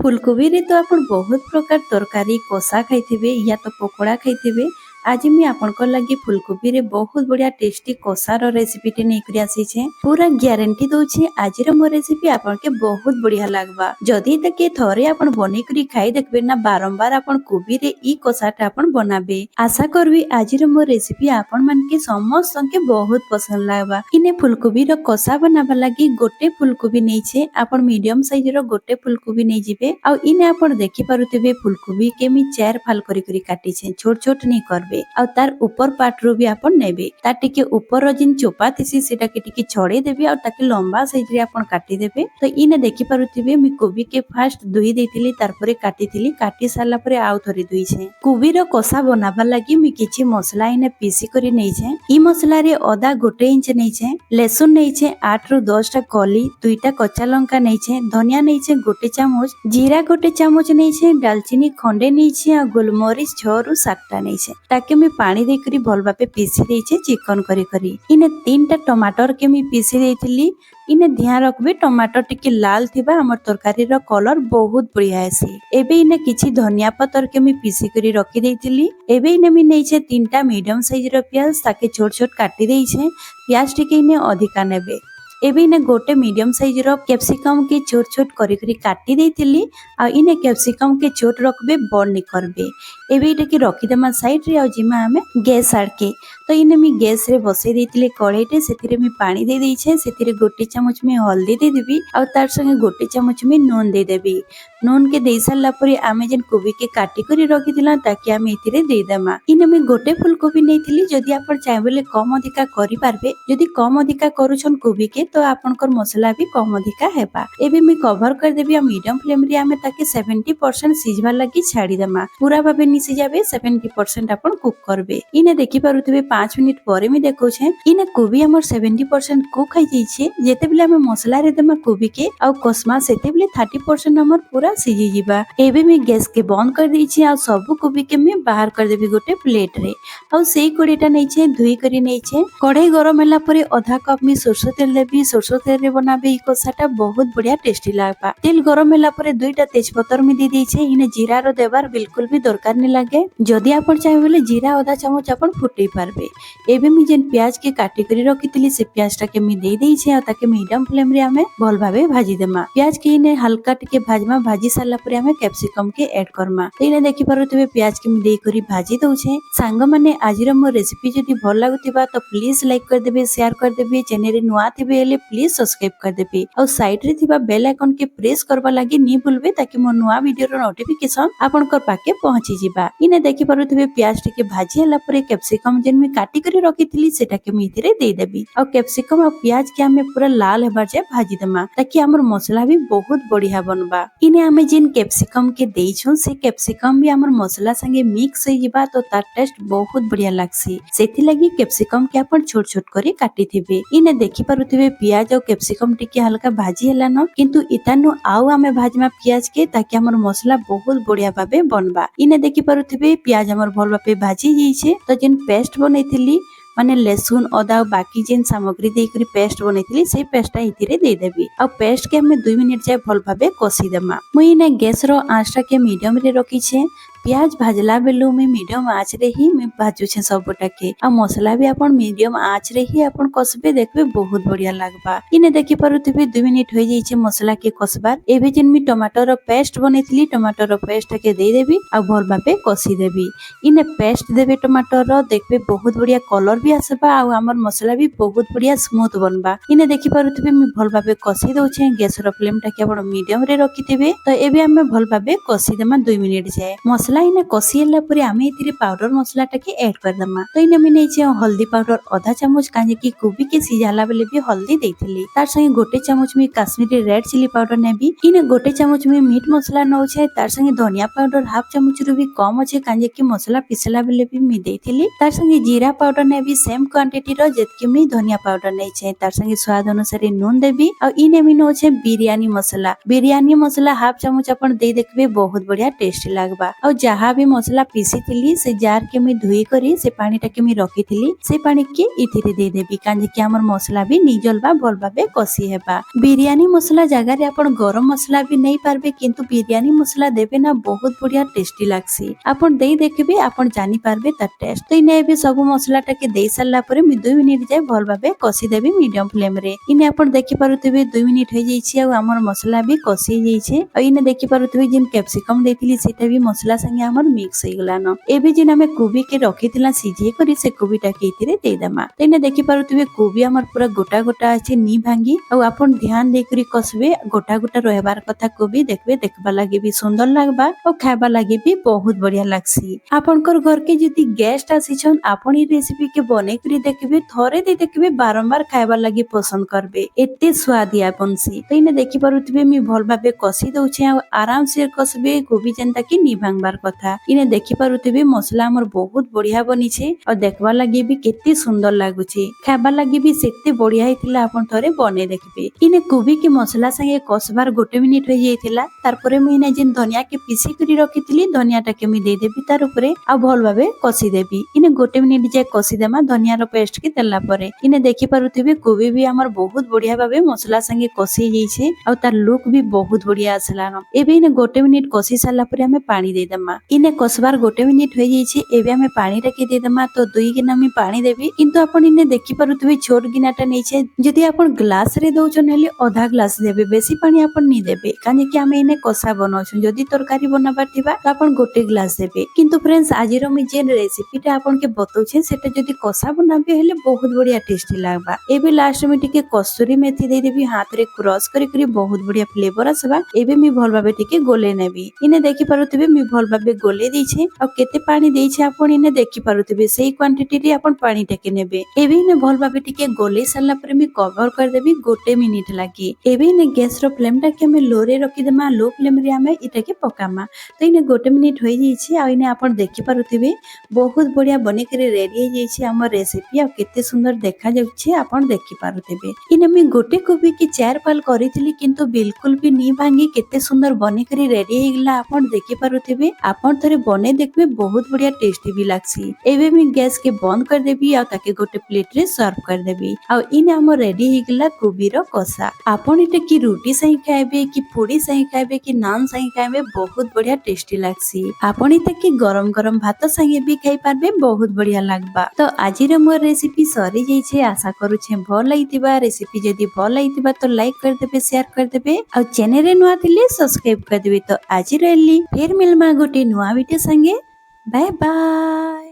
फुलकोबी रे तो आपण बहुत प्रकार तरकारी कोसा खाइथिबे या तो पकोड़ा खाइथिबे। आज मैं आपनकर लगी फुलकोबी रे बहुत बढ़िया टेस्टी कोसार रेसिपी टे नै करी आसी छे। पूरा ग्यारंटी दोछे आज रो मो रेसिपी आपन के बहुत बढ़िया लागबा। जदी तक थरे आपन बनै करी खाई देखबे ना बारंबार आपन कोबी रे ई कोसाटा आपन बनाबे। आशा करबी आज रो मो रेसिपी आपन मन के समस्त के बहुत पसंद लागबा। इने फुलकोबी रो कोसा बनाबा लगी गोटे फुलकोबी नै छे आपन मीडियम साइज रो गोटे फुलकोबी नै जिबे। आ इने आपन देखि पारुथिबे फुलकोबी के मी चार फाल करी करी काटी छे, छोट छोट नै करबे। आ तार ऊपर पार्ट रो भी आपन नेबे। ता टिके ऊपर रो जिन चोपा थिसी सेटा के टिके छड़े देबे और ताके लंबा साइज रे आपन काटी देबे। तो इने देखि पारुथिबे मी कोबी के फर्स्ट धुई देथिली तार परे काटीथिली, काटी साला परे आउ थरी धुई छे। कोबी रो कोसा बनाबा लागि मी किछि मसला इने पीसी करी नै छे। ई मसला रे अदा गोटे इंच नै छे, लहसुन नै छे 8 रु 10 टा कली, 2 टा कच्चा लंका नै छे, धनिया नै छे गोटे चामच, जीरा गोटे चामच नै छे, दालचीनी खंडे नै छे आ गोलमरिच 6 रु 7 टा नै छे। ताके मी पानी दे करी भल भाबे पीसी दै छे चिकन करी करी। इने 3 टा टमाटर के मी पीसी देथिली। इने ध्यान रखबे टमाटर टिके लाल थिबा हमर तरकारी रो कलर बहुत बढ़िया आसी। एबे इने किछि धनिया पत्तर के मी पीसी करी रखी देथिली। एबे इने मी नै छे 3 टा मीडियम साइज रो प्याज ताके छोट छोट काटी दै छे। प्याज टिके इने अधिका नेबे। एबे इने गोटे मीडियम साइज रो कैप्सिकम के छोट छोट करी करी काटी देथिली। आ इने कैप्सिकम के छोट रखबे बड़ नि करबे। एबे इटा के रखी देमा साइड रे आ जिमा हमें गैस आड़के। तो इने मी गैस रे बसई देथिले कड़ाईटे, सेथिरे मी पानी दे दै छे, सेथिरे गोटे चामच में हल्दी दे देबी आ तार संगे गोटे चामच में नून दे देबी। नून के दे सारला परे आमे जेन कोबी के काटी करी रखी दिला ताकि आमे इथिरे दे देमा। इने मी गोटे फुलकोबी नेथिली, जदी आपण चाहेबले कम अधिका करि पारबे। जदी कम अधिका करूछन कोबी के तो आपनकर मसला भी कम अधिका हेबा। एबे मी कवर कर देबी आ मीडियम फ्लेम रे आमे ताके 70% सिझबा लागि छाडी देमा। पूरा भाबे नि सिझाबे, 70% आपण कुक करबे। इने देखि पारुथिबे 5 मिनिट परे मी देखौ छे इने कोबी हमर 70% कुक হৈ जाइछे। जेते बेले आमे मसला रे देमा कोबी के आ कसमा सेते बेले 30% हमर पूरा सिझी जिबा। एबे मी गैस के बंद कर दै छी आ सब कोबी के मी बाहर कर देबी गोटे प्लेट रे। आ सेई कड़ीटा नै छे धुई करी नै छे। कढ़ाई गरम होला परे आधा कप मी सरसो तेल देबी। सरसो तेल रे बनाबे ई कोसाटा बहुत बढ़िया टेस्टी लागबा। तेल गरम होला परे 2टा तेजपत्तर मी दे दै छे। इने जीरा रो देबार बिल्कुल भी दरकार नै लागे। जदी आपण चाहेबले जीरा आधा चामच आपण फुटै पारबे। एबे मी जेन प्याज के काटी करी रखितली से प्याज टा के मी दे दै छे आ ताके मीडियम फ्लेम रे हमें भल भाबे भाजी देमा। प्याज के इने हल्का टिके भाजमा, भाजी सारला परे हमें कैप्सिकम के ऐड करमा। इने देखि पारुथिबे प्याज के मी दे करी भाजी दउछे। सांग माने आज रो मो रेसिपी जदी भल लागुतिबा तो प्लीज लाइक कर देबे, शेयर कर देबे। चैनल रे नुआ थिबे हेले प्लीज सब्सक्राइब कर देबे और साइड रे थिबा बेल आइकन के प्रेस करबा लागि नि भूलबे ताकि मो नुआ वीडियो रो नोटिफिकेशन आपनकर पाके पहुंची जिबा। इने देखि पारुथिबे प्याज टिके भाजी हला परे कैप्सिकम जेन मी काटी करी रखितली सेटा के मी इथिरे दे देबी और कैप्सिकम और प्याज के हमें पूरा लाल हेबार जे भाजी देमा ताकि हमर मसला भी बहुत बढ़िया बनबा। इने हमें जेन कैप्सिकम के देइछन से कैप्सिकम भी हमर मसला संगे मिक्स होई जिबा तो तार टेस्ट बहुत बढ़िया लागसी। सेथि लागि कैप्सिकम के अपन छोट छोट करी काटी थिबे। इने देखि पारुथिबे प्याज और कैप्सिकम टिके हल्का भाजी हला न, किंतु इतानु आउ हमें भाजमा प्याज के ताकि हमर मसला बहुत बढ़िया भाबे बनबा। इने देखि पारुथिबे प्याज हमर भल भाबे भाजी जाइछे। तो जेन पेस्ट बनैथिली माने लहसुन अदा और बाकी जेन सामग्री दे करी पेस्ट बनैथिली से पेस्टा इथिरे दे देबी और पेस्ट के हमें 2 मिनिट जाय भल भाबे कसी देमा। मुई ने गैस रो आंच के मीडियम रे रखी छे। प्याज भाजला बेलु में मीडियम आंच रे ही मैं भाजू छे सबटा के आ मसला भी अपन मीडियम आंच रे ही अपन कसबे देखबे बहुत बढ़िया लागबा। इने देखि पारुथिबे 2 मिनिट होई जाइछे मसला के कसबार। एबे जेन मी टमाटर रो पेस्ट बनैथिली टमाटर रो पेस्ट के दे देबी आ भल भाबे कसी देबी। इने पेस्ट देबे टमाटर रो देखबे बहुत बढ़िया कलर भी आसबा आ हमर मसला भी बहुत बढ़िया स्मूथ बनबा। इने देखि पारुथिबे मी भल भाबे कसी दउछे। गैस रो फ्लेम टा के अपन मीडियम रे रखिथिबे। तो एबे हमें भल भाबे कसी देमा 2 मिनिट जाय। मसला इने कसी हला परे आमे इथिरे पाउडर मसला टा के ऐड कर देमा। तो इने मी नै छे हल्दी पाउडर आधा चामच, काजे की कोबी के सिझाला बेले भी हल्दी देथिली। तार संगे गोटे चामच में काश्मीरी रेड चिली पाउडर नेबी। इने गोटे चामच में मीट मसला नौ छे। तार संगे धनिया पाउडर हाफ चामच रु भी कम छे, काजे की मसला पिसला बेले भी मी देथिली। तार संगे जीरा पाउडर नेबी सेम क्वांटिटी रो जेतके मी धनिया पाउडर नै छे। तार संगे स्वाद अनुसार नून देबी और इने मी नो छे बिरयानी मसला। बिरयानी मसला हाफ चामच अपन दे देखबे बहुत बढ़िया टेस्टी लागबा। और जहाँ भी मसला पीसी से जार के मुई धुई करी से पानी टा के मुई रखी से पानी के इथिरे दे देबी कांजे कि हमर मसला भी निजलबा भल भाबे कसी हेबा। बिरयानी मसला जगह रे आपण गरम मसला भी नहीं पारबे किंतु बिरयानी मसला देबे ना बहुत बढ़िया टेस्टी लागसी। आपण देई देखबे आपण जानी पारबे तार टेस्ट। तो इने भी सब मसला टा के देई सारला परे मु 2 मिनिट जाय भल भाबे कसी देबी मीडियम फ्लेम रे। इने आपण देखि पारुथिबे 2 मिनिट हो जाईछि आ हमर मसला भी कसी जाईछि। आ इने देखि पारुथिबे जिन कैप्सिकम देथिली सेटा भी मसला संगे हमर मिक्स होई गलानो। एबे जिन हमें कोबी के रखिथिला सिझे करी से कोबी टा के इथिरे देई दमा। तो इने देखि पारुथिबे कोबी हमर पूरा गोटा गोटा अछि नी भांगी आ आपण ध्यान दे करी कसबे गोटा गोटा रहबार कथा कोबी देखबे देखबा लागि भी सुंदर लागबा और खायबा लागि भी बहुत बढ़िया लागसी। आपनकर घर के जदी गेस्ट आसीछन आपण ई रेसिपी के बने करी देखबे थोरे दे देखबे बारंबार खायबा लागि पसंद करबे एते स्वादिया बनसी। तो इने देखि पारुथिबे मी भल भाबे कसी दउछे आ आराम से कसबे कोबी जनता के नी भांगबार कथा। इने देखि पारुथिबे मसला हमर बहुत बढ़िया बनी छे और देखबा लागि भी केते सुंदर लागुछे खायबा लागि भी सेते बढ़िया हिथिला। आपण थोरे बने देखबे इने कोबी के मसला संगे कसबार 1 मिनिट हो जाइथिला। तार परे मुई ने जिन धनिया के पीसी करी रखिथिली धनिया टा के मी दे देबी तार ऊपरे आ भल भाबे कसी देबी। इने 1 मिनिट जे कसी देमा धनिया रो पेस्ट के देला परे इने देखि पारुथिबे कोबी भी हमर बहुत बढ़िया भाबे मसला संगे कसी जाइछे आ तार लुक भी बहुत बढ़िया आसलानो। एबे इने 1 मिनिट कसी सारला परे हमें पानी दे देमा। इने कसबार 1 मिनिट हो जाइछे एबे हमें पानी टा के दे देमा। तो 2 गिना मी पानी देबी किंतु आपण इने देखि पारुथिबे छोट गिनाटा नैछे जदी आपण ग्लास रे दउछन हेले आधा ग्लास देबे बेसी पानी आपण नी देबे काजे कि हमें इने कसा बनाउछन। जदी तरकारी बनाबार थिबा त आपण 1 ग्लास देबे किंतु फ्रेंड्स आजिरो मी जे रेसिपीटा आपण के बतौछे सेटा जदी कसा बनाबे हेले बहुत बढ़िया टेस्टी लागबा। एबे लास्ट में टिके कस्तूरी मेथी दे देबी हाथ रे क्रश करी करी बहुत बढ़िया फ्लेवर आसबा। एबे मी भल भाबे टिके गोले नेबी इने देखि पारुथिबे मी भल भाबे गोले देइछे आ केते पानी देइछे आपण इने देखि पारुथिबे सेही क्वांटिटी रे आपण पानी टेके नेबे। एबे इने भल भाबे टिके गोले सारला परे मी कवर कर देबी 1 मिनिट लागी। एबे इने गैस रो फ्लेम टा के हमें लो रे रखि देमा लो फ्लेम रे हमें इटा के पकामा। तो इने 1 मिनिट होई जाइछे आ इने आपण देखि पारुथिबे बहुत बढ़िया बने करे रेडी हो जाइछे हमर रेसिपी आ केते सुंदर देखा जाउछे आपण देखि पारुथिबे। इने मी गोटे कोबी के 4 पाल करिथिली किंतु बिल्कुल भी नी भांगी केते सुंदर बने करे रेडी हो गेला आपण देखि पारुथिबे। आपण थरे बने देखबे बहुत बढ़िया टेस्टी भी लागसी। एबे मी गैस के बंद कर देबी आ ताके गोटे प्लेट रे सर्व कर देबी। आ इने हमर रेडी हो गेला कोबी रो कसा। आपण इटे की रोटी सही खाइबे कि पूरी सही खाइबे कि नान सही खाइबे बहुत बढ़िया टेस्टी लागसी। आपण इते की गरम गरम भात संगे भी खाइ पारबे बहुत बढ़िया लागबा। तो आजि रे मोर रेसिपी सरी जाइछे आशा करूछे भल लागितिबा। रेसिपी जदी भल लागितिबा तो लाइक कर देबे शेयर कर देबे और चैनल रे नुआ थिले सब्सक्राइब कर देबे। तो आजि रहली फिर मिलमा गोटे नुआ वीडियो संगे बाय बाय।